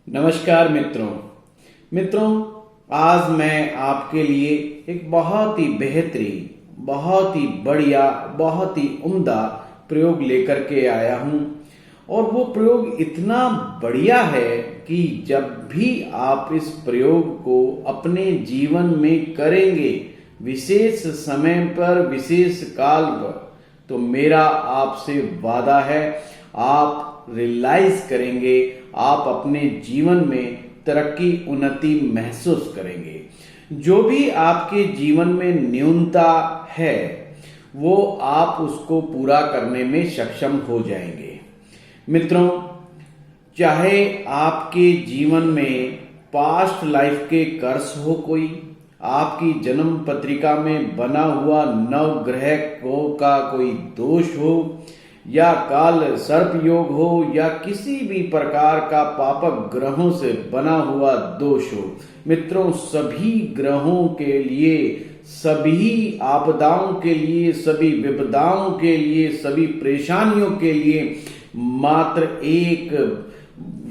नमस्कार मित्रों आज मैं आपके लिए एक बहुत ही बेहतरीन, बहुत ही बढ़िया, बहुत ही उम्दा प्रयोग लेकर के आया हूं। और वो प्रयोग इतना बढ़िया है कि जब भी आप इस प्रयोग को अपने जीवन में करेंगे, विशेष समय पर, विशेष काल पर, तो मेरा आपसे वादा है, आप रियलाइज करेंगे, आप अपने जीवन में तरक्की, उन्नति महसूस करेंगे। जो भी आपके जीवन में न्यूनता है वो आप उसको पूरा करने में सक्षम हो जाएंगे। मित्रों, चाहे आपके जीवन में पास्ट लाइफ के कर्स हो, कोई आपकी जन्म पत्रिका में बना हुआ नवग्रह का कोई दोष हो, या काल सर्प योग हो, या किसी भी प्रकार का पापक ग्रहों से बना हुआ दोष हो, मित्रों सभी ग्रहों के लिए, सभी आपदाओं के लिए, सभी विपदाओं के लिए, सभी परेशानियों के लिए मात्र एक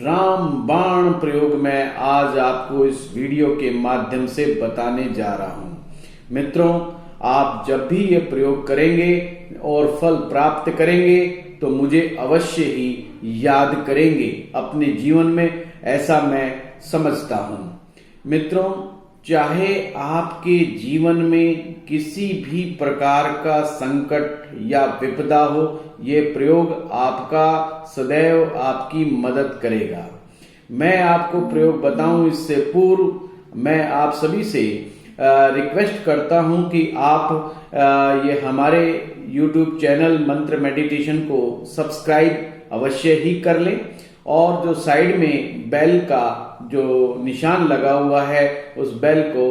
राम बाण प्रयोग मैं आज आपको इस वीडियो के माध्यम से बताने जा रहा हूं। मित्रों, आप जब भी ये प्रयोग करेंगे और फल प्राप्त करेंगे तो मुझे अवश्य ही याद करेंगे अपने जीवन में, ऐसा मैं समझता हूं। मित्रों, चाहे आपके जीवन में किसी भी प्रकार का संकट या विपदा हो, ये प्रयोग आपका सदैव आपकी मदद करेगा। मैं आपको प्रयोग बताऊं इससे पूर्व मैं आप सभी से रिक्वेस्ट करता हूं कि आप ये हमारे YouTube चैनल मंत्र मेडिटेशन को सब्सक्राइब अवश्य ही कर लें, और जो साइड में बेल का जो निशान लगा हुआ है उस बेल को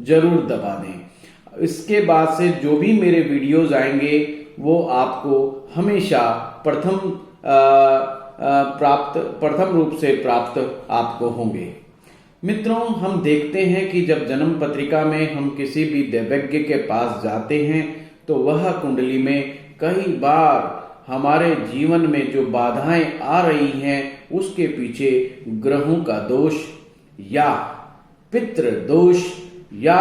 जरूर दबा दें। इसके बाद से जो भी मेरे वीडियोस आएंगे वो आपको हमेशा प्रथम रूप से प्राप्त आपको होंगे। मित्रों, हम देखते हैं कि जब जन्म पत्रिका में हम किसी भी दैवज्ञ के पास जाते हैं तो वह कुंडली में कई बार हमारे जीवन में जो बाधाएं आ रही हैं उसके पीछे ग्रहों का दोष या पितृ दोष या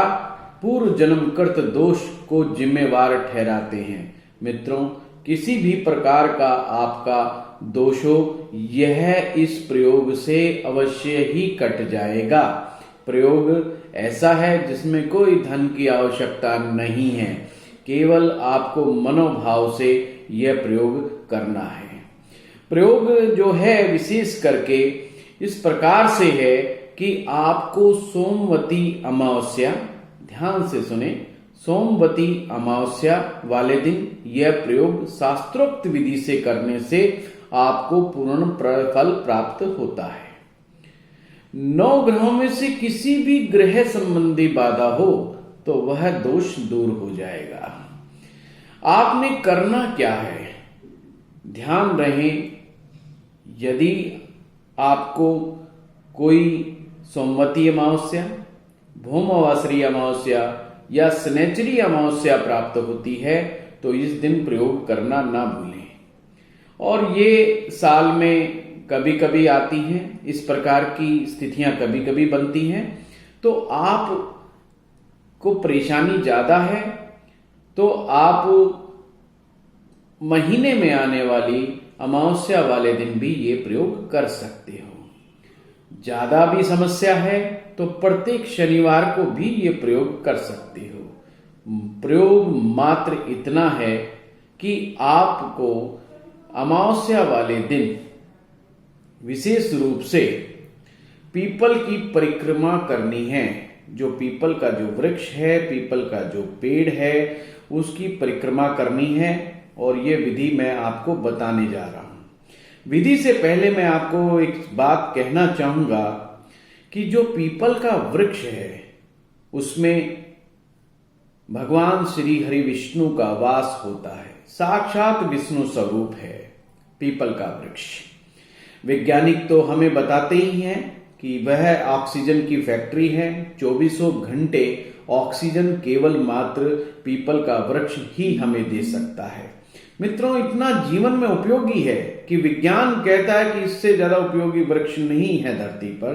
पूर्व जन्मकृत दोष को जिम्मेवार ठहराते हैं। मित्रों, किसी भी प्रकार का आपका दोष हो, यह इस प्रयोग से अवश्य ही कट जाएगा। प्रयोग ऐसा है जिसमें कोई धन की आवश्यकता नहीं है, केवल आपको मनोभाव से यह प्रयोग करना है। प्रयोग जो है विशेष करके इस प्रकार से है कि आपको सोमवती अमावस्या, ध्यान से सुने, सोमवती अमावस्या वाले दिन यह प्रयोग शास्त्रोक्त विधि से करने से आपको पूर्ण फल प्राप्त होता है। 9 ग्रहों में से किसी भी ग्रह संबंधी बाधा हो तो वह दोष दूर हो जाएगा। आपने करना क्या है, ध्यान रहे, यदि आपको कोई सोमवती अमावस्या, भौमवासरी अमावस्या या शनैचरी अमावस्या प्राप्त होती है तो इस दिन प्रयोग करना ना भूलें। और ये साल में कभी कभी आती हैं, इस प्रकार की स्थितियां कभी कभी बनती हैं, तो आप को परेशानी ज्यादा है तो आप महीने में आने वाली अमावस्या वाले दिन भी ये प्रयोग कर सकते हो। ज्यादा भी समस्या है तो प्रत्येक शनिवार को भी ये प्रयोग कर सकते हो। प्रयोग मात्र इतना है कि आपको अमावस्या वाले दिन विशेष रूप से पीपल की परिक्रमा करनी है। जो पीपल का जो वृक्ष है, पीपल का जो पेड़ है, उसकी परिक्रमा करनी है, और ये विधि मैं आपको बताने जा रहा हूं। विधि से पहले मैं आपको एक बात कहना चाहूंगा कि जो पीपल का वृक्ष है उसमें भगवान श्री हरि विष्णु का वास होता है, साक्षात विष्णु स्वरूप है पीपल का वृक्ष। वैज्ञानिक तो हमें बताते ही हैं कि वह ऑक्सीजन की फैक्ट्री है। 24 घंटे ऑक्सीजन केवल मात्र पीपल का वृक्ष ही हमें दे सकता है। मित्रों, इतना जीवन में उपयोगी है कि विज्ञान कहता है कि इससे ज्यादा उपयोगी वृक्ष नहीं है धरती पर,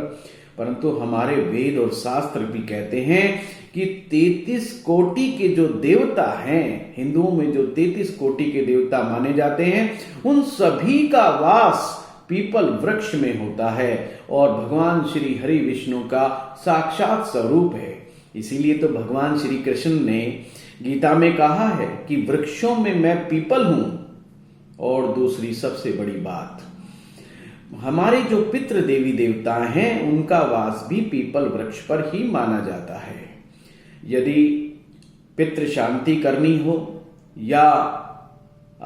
परंतु हमारे वेद और शास्त्र भी कहते हैं कि 33 कोटि के जो देवता हैं, हिंदुओं में जो 33 कोटि के देवता माने जाते हैं, उन सभी का वास पीपल वृक्ष में होता है और भगवान श्री हरि विष्णु का साक्षात स्वरूप है। इसीलिए तो भगवान श्री कृष्ण ने गीता में कहा है कि वृक्षों में मैं पीपल हूं। और दूसरी सबसे बड़ी बात, हमारे जो पितृ देवी देवता हैं उनका वास भी पीपल वृक्ष पर ही माना जाता है। यदि पितृ शांति करनी हो या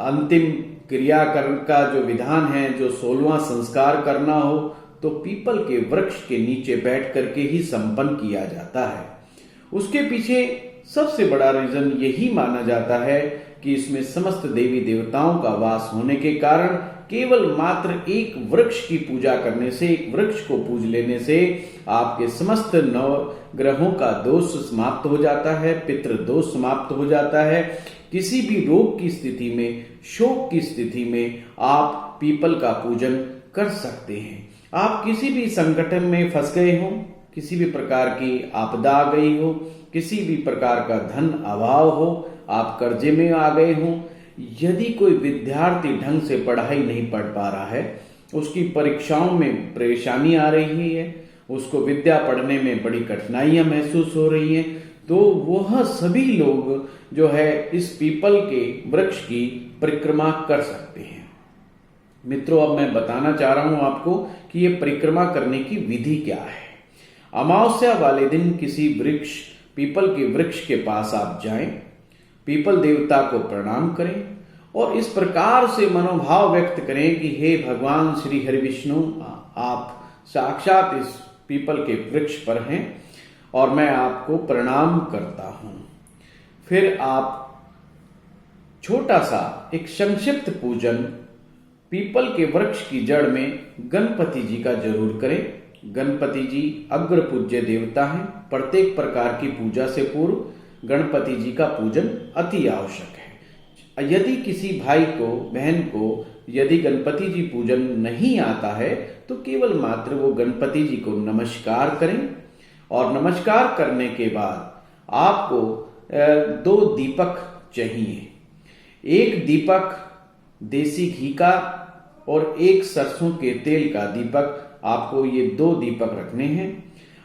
अंतिम क्रियाकर्म का जो विधान है, जो 16वां संस्कार करना हो, तो पीपल के वृक्ष के नीचे बैठ करके ही संपन्न किया जाता है। उसके पीछे सबसे बड़ा रीजन यही माना जाता है कि इसमें समस्त देवी देवताओं का वास होने के कारण केवल मात्र एक वृक्ष की पूजा करने से, एक वृक्ष को पूज लेने से आपके समस्त नवग्रहों का दोष समाप्त हो जाता है, पितृ दोष समाप्त हो जाता है। किसी भी रोग की स्थिति में, शोक की स्थिति में आप पीपल का पूजन कर सकते हैं। आप किसी भी संगठन में फंस गए हो, किसी भी प्रकार की आपदा आ गई हो, किसी भी प्रकार का धन अभाव हो, आप कर्जे में आ गए हो, यदि कोई विद्यार्थी ढंग से पढ़ाई नहीं पढ़ पा रहा है, उसकी परीक्षाओं में परेशानी आ रही है, उसको विद्या पढ़ने में बड़ी कठिनाइयां महसूस हो रही हैं, तो वह सभी लोग जो है इस पीपल के वृक्ष की परिक्रमा कर सकते हैं। मित्रों, अब मैं बताना चाह रहा हूं आपको कि यह परिक्रमा करने की विधि क्या है। अमावस्या वाले दिन किसी वृक्ष, पीपल के वृक्ष के पास आप जाएं, पीपल देवता को प्रणाम करें और इस प्रकार से मनोभाव व्यक्त करें कि हे भगवान श्री हरि विष्णु, आप साक्षात इस पीपल के वृक्ष पर हैं और मैं आपको प्रणाम करता हूं। फिर आप छोटा सा एक संक्षिप्त पूजन पीपल के वृक्ष की जड़ में गणपति जी का जरूर करें। गणपति जी अग्र पूज्य देवता हैं। प्रत्येक प्रकार की पूजा से पूर्व गणपति जी का पूजन अति आवश्यक है। यदि किसी भाई को, बहन को यदि गणपति जी पूजन नहीं आता है तो केवल मात्र वो गणपति जी को नमस्कार करें और नमस्कार करने के बाद आपको 2 दीपक चाहिए। एक दीपक देसी घी का और एक सरसों के तेल का दीपक, आपको ये 2 दीपक रखने हैं।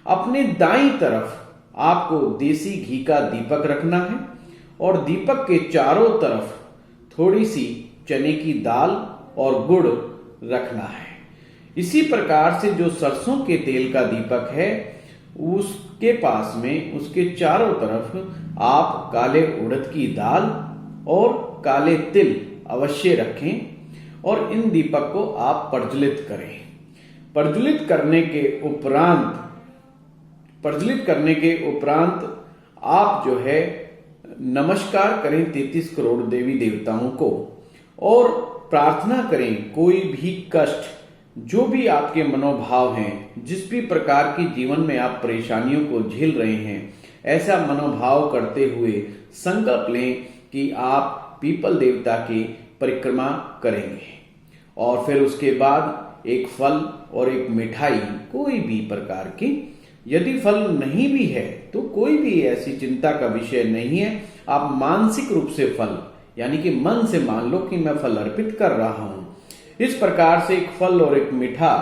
अपने दाईं तरफ आपको देसी घी का दीपक रखना है और दीपक के चारों तरफ थोड़ी सी चने की दाल और गुड़ रखना है। इसी प्रकार से जो सरसों के तेल का दीपक है उसके पास में, उसके चारों तरफ आप काले उड़द की दाल और काले तिल अवश्य रखें और इन दीपक को आप प्रज्वलित करें। प्रज्वलित करने के उपरांत आप जो है नमस्कार करें 33 करोड़ देवी देवताओं को और प्रार्थना करें कोई भी कष्ट, जो भी आपके मनोभाव हैं, जिस भी प्रकार की जीवन में आप परेशानियों को झेल रहे हैं, ऐसा मनोभाव करते हुए संकल्प लें कि आप पीपल देवता की परिक्रमा करेंगे। और फिर उसके बाद एक फल और एक मिठाई, कोई भी प्रकार की, यदि फल नहीं भी है तो कोई भी ऐसी चिंता का विषय नहीं है। आप मानसिक रूप से फल, यानी कि मन से मान लो कि मैं फल अर्पित कर रहा हूं। इस प्रकार से एक फल और एक मीठा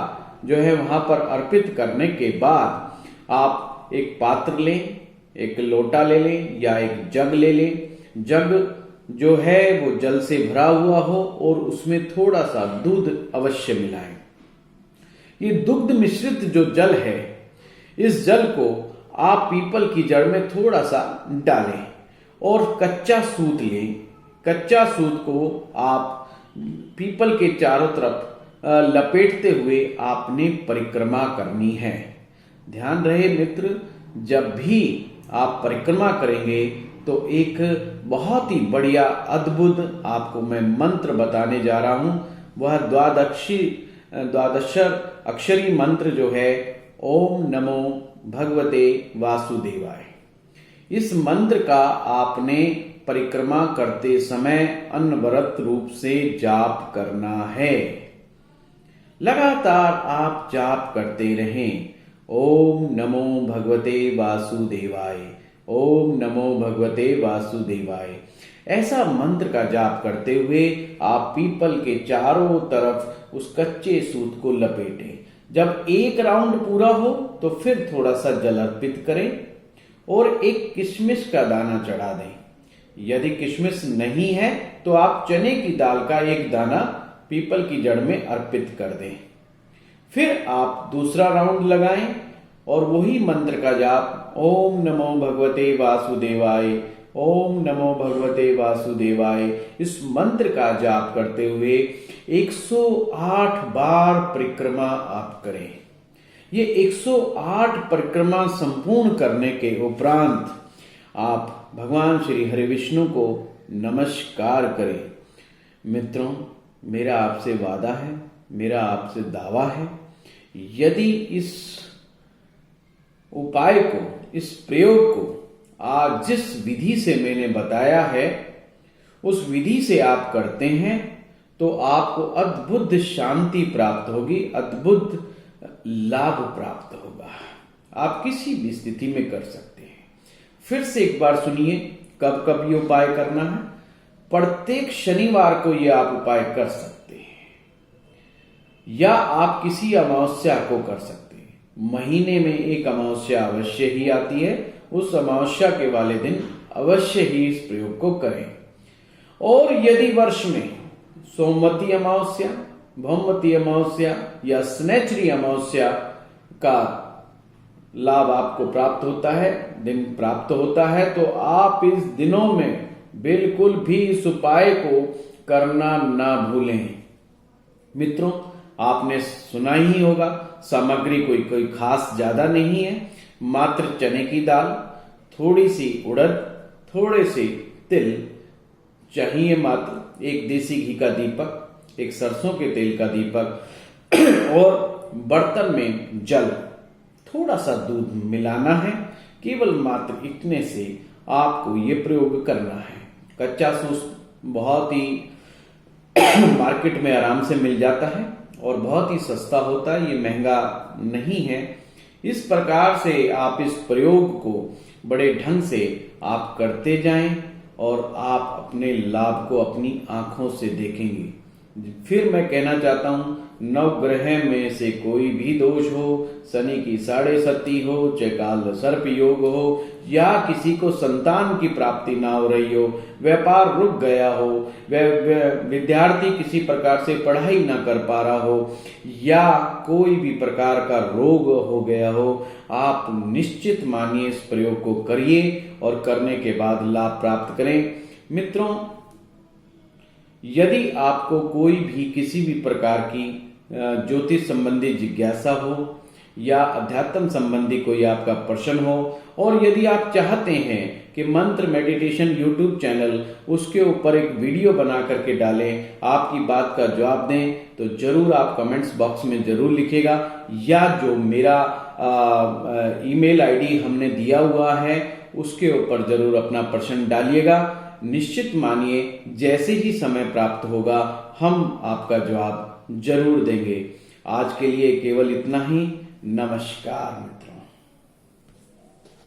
जो है वहां पर अर्पित करने के बाद आप एक पात्र लें, एक लोटा ले लें या एक जग ले लें। जग जो है वो जल से भरा हुआ हो और उसमें थोड़ा सा दूध अवश्य मिलाएं। ये दुग्ध मिश्रित जो जल है, इस जल को आप पीपल की जड़ में थोड़ा सा डालें और कच्चा सूत लें। कच्चा सूत को आप पीपल के चारों तरफ लपेटते हुए आपने परिक्रमा करनी है। ध्यान रहे मित्र, जब भी आप परिक्रमा करेंगे तो एक बहुत ही बढ़िया अद्भुत आपको मैं मंत्र बताने जा रहा हूं। वह 12 अक्षरी मंत्र जो है ओम नमो भगवते वासुदेवाय। इस मंत्र का आपने परिक्रमा करते समय अनवरत रूप से जाप करना है। लगातार आप जाप करते रहें। ओम नमो भगवते वासुदेवाय, ओम नमो भगवते वासुदेवाय। ऐसा मंत्र का जाप करते हुए आप पीपल के चारों तरफ उस कच्चे सूत को लपेटें। जब एक राउंड पूरा हो तो फिर थोड़ा सा जल अर्पित करें और एक किशमिश का दाना चढ़ा दें। यदि किशमिश नहीं है तो आप चने की दाल का एक दाना पीपल की जड़ में अर्पित कर दें। फिर आप दूसरा राउंड लगाएं और वही मंत्र का जाप ओम नमो भगवते वासुदेवाय, ओम नमो भगवते वासुदेवाय, इस मंत्र का जाप करते हुए 108 बार परिक्रमा आप करें। ये 108 परिक्रमा संपूर्ण करने के उपरांत आप भगवान श्री हरि विष्णु को नमस्कार करें। मित्रों, मेरा आपसे वादा है, मेरा आपसे दावा है, यदि इस उपाय को, इस प्रयोग को आज जिस विधि से मैंने बताया है उस विधि से आप करते हैं तो आपको अद्भुत शांति प्राप्त होगी, अद्भुत लाभ प्राप्त होगा। आप किसी भी स्थिति में कर सकते हैं। फिर से एक बार सुनिए कब कब ये उपाय करना है। प्रत्येक शनिवार को ये आप उपाय कर सकते हैं या आप किसी अमावस्या को कर सकते हैं। महीने में एक अमावस्या अवश्य ही आती है, उस अमावस्या के वाले दिन अवश्य ही इस प्रयोग को करें। और यदि वर्ष में सोमवती अमावस्या, भौमवती अमावस्या या स्नेचरी अमावस्या का लाभ आपको प्राप्त होता है, दिन प्राप्त होता है, तो आप इस दिनों में बिल्कुल भी इस उपाय को करना ना भूलें। मित्रों, आपने सुना ही होगा, सामग्री कोई खास ज्यादा नहीं है। मात्र चने की दाल, थोड़ी सी उड़द, थोड़े से तिल चाहिए, मात्र एक देसी घी का दीपक, एक सरसों के तेल का दीपक और बर्तन में जल, थोड़ा सा दूध मिलाना है। केवल मात्र इतने से आपको ये प्रयोग करना है। कच्चा सूत बहुत ही मार्केट में आराम से मिल जाता है और बहुत ही सस्ता होता है, ये महंगा नहीं है। इस प्रकार से आप इस प्रयोग को बड़े ढंग से आप करते जाएं और आप अपने लाभ को अपनी आंखों से देखेंगे। फिर मैं कहना चाहता हूं, नवग्रह में से कोई भी दोष हो, शनि की 7.5 हो, चकाल सर्प योग हो, या किसी को संतान की प्राप्ति ना हो रही हो, व्यापार रुक गया हो, विद्यार्थी किसी प्रकार से पढ़ाई ना कर पा रहा हो, या कोई भी प्रकार का रोग हो गया हो, आप निश्चित मानिए इस प्रयोग को करिए और करने के बाद लाभ प्राप्त करें। मित्रों, यदि आपको कोई भी किसी भी प्रकार की ज्योतिष संबंधी जिज्ञासा हो या अध्यात्म संबंधी कोई आपका प्रश्न हो, और यदि आप चाहते हैं कि मंत्र मेडिटेशन यूट्यूब चैनल उसके ऊपर एक वीडियो बना करके डालें, आपकी बात का जवाब दें, तो जरूर आप कमेंट्स बॉक्स में जरूर लिखिएगा, या जो मेरा ईमेल आईडी हमने दिया हुआ है उसके ऊपर जरूर अपना प्रश्न डालिएगा। निश्चित मानिए जैसे ही समय प्राप्त होगा हम आपका जवाब जरूर देंगे। आज के लिए केवल इतना ही। नमस्कार।